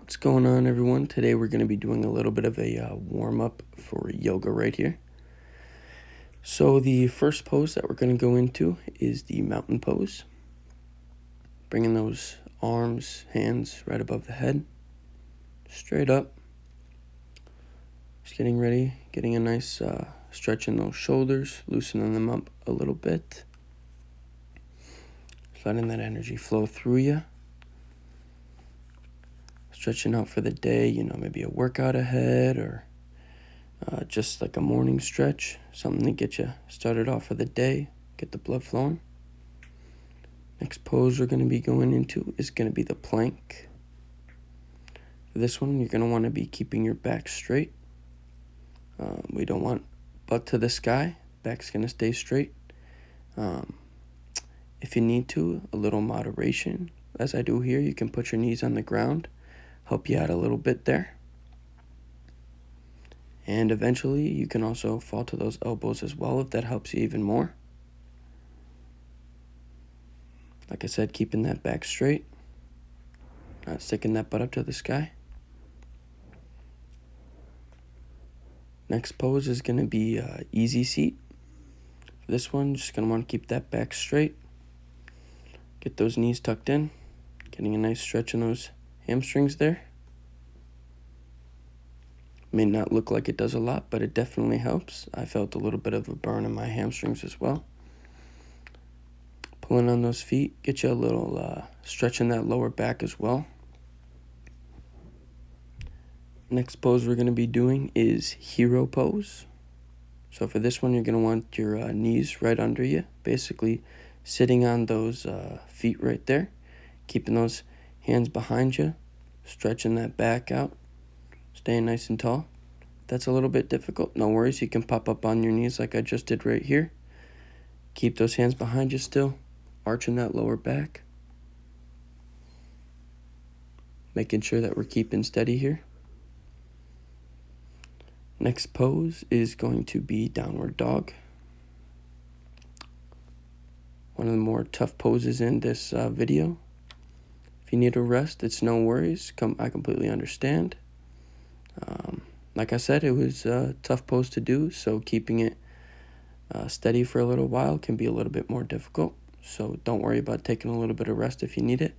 What's going on, everyone? Today we're going to be doing a little bit of a warm-up for yoga right here. So the first pose that we're going to go into is the mountain pose. Bringing those arms, hands right above the head, straight up. Just getting ready, getting a nice stretch in those shoulders, loosening them up a little bit. Just letting that energy flow through you. Stretching out for the day, maybe a workout ahead or just like a morning stretch, something to get you started off for the day, get the blood flowing. Next pose we're going to be going into is going to be the plank. For this one, you're going to want to be keeping your back straight. We don't want butt to the sky. Back's going to stay straight. If you need to, a little moderation, as I do here, you can put your knees on the ground, help you out a little bit there. And eventually, you can also fall to those elbows as well if that helps you even more. Like I said, keeping that back straight, not sticking that butt up to the sky. Next pose is going to be easy seat. For this one, just going to want to keep that back straight. Get those knees tucked in, getting a nice stretch in those hamstrings there. May not look like it does a lot, but it definitely helps. I felt a little bit of a burn in my hamstrings as well. Pulling on those feet, get you a little stretch in that lower back as well. Next pose we're going to be doing is hero pose. So for this one, you're going to want your knees right under you, basically sitting on those feet right there, keeping those hands behind you, stretching that back out, staying nice and tall. If that's a little bit difficult, no worries. You can pop up on your knees like I just did right here. Keep those hands behind you still, arching that lower back. Making sure that we're keeping steady here. Next pose is going to be downward dog. One of the more tough poses in this video. If you need a rest, it's no worries. I completely understand. Like I said, it was a tough pose to do, so keeping it steady for a little while can be a little bit more difficult. So don't worry about taking a little bit of rest if you need it.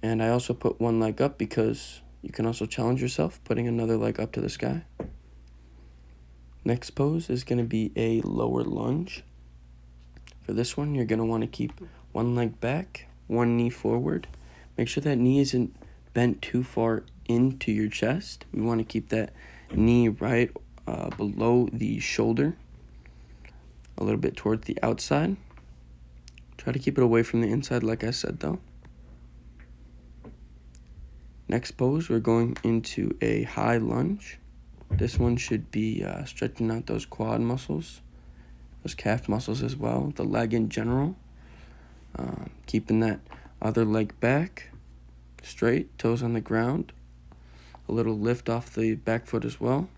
And I also put one leg up because you can also challenge yourself, putting another leg up to the sky. Next pose is going to be a lower lunge. For this one, you're going to want to keep one leg back, one knee forward. Make sure that knee isn't bent too far into your chest. We want to keep that knee right below the shoulder, a little bit towards the outside. Try to keep it away from the inside, like I said, though. Next pose, we're going into a high lunge. This one should be stretching out those quad muscles, those calf muscles as well, the leg in general. Keeping that other leg back, straight, toes on the ground. A little lift off the back foot as well.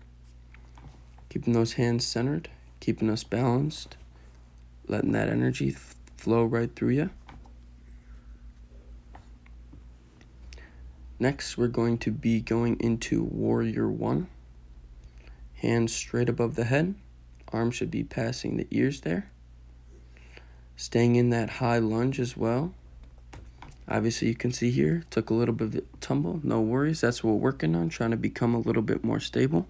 Keeping those hands centered, keeping us balanced, letting that energy flow right through you. Next, we're going to be going into Warrior One. Hands straight above the head. Arms should be passing the ears there. Staying in that high lunge as well. Obviously, you can see here, took a little bit of a tumble. No worries, that's what we're working on, trying to become a little bit more stable.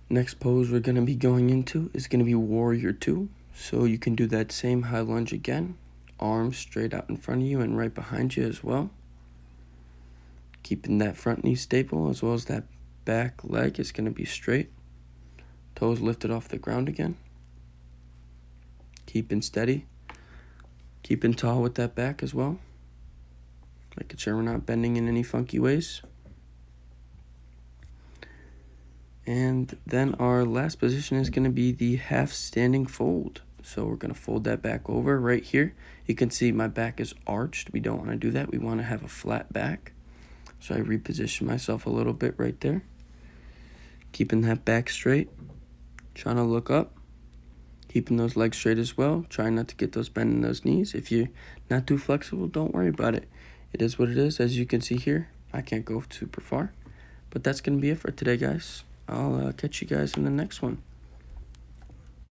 Next pose we're going to be going into is going to be Warrior Two. So you can do that same high lunge again. Arms straight out in front of you and right behind you as well. Keeping that front knee stable as well as that back leg is going to be straight. Toes lifted off the ground again. Keeping steady. Keeping tall with that back as well. Making sure we're not bending in any funky ways. And then our last position is going to be the half standing fold. So we're going to fold that back over right here. You can see my back is arched. We don't want to do that. We want to have a flat back. So I reposition myself a little bit right there. Keeping that back straight. Trying to look up. Keeping those legs straight as well. Try not to get those bend in those knees. If you're not too flexible, don't worry about it. It is what it is. As you can see here, I can't go super far. But that's going to be it for today, guys. I'll catch you guys in the next one.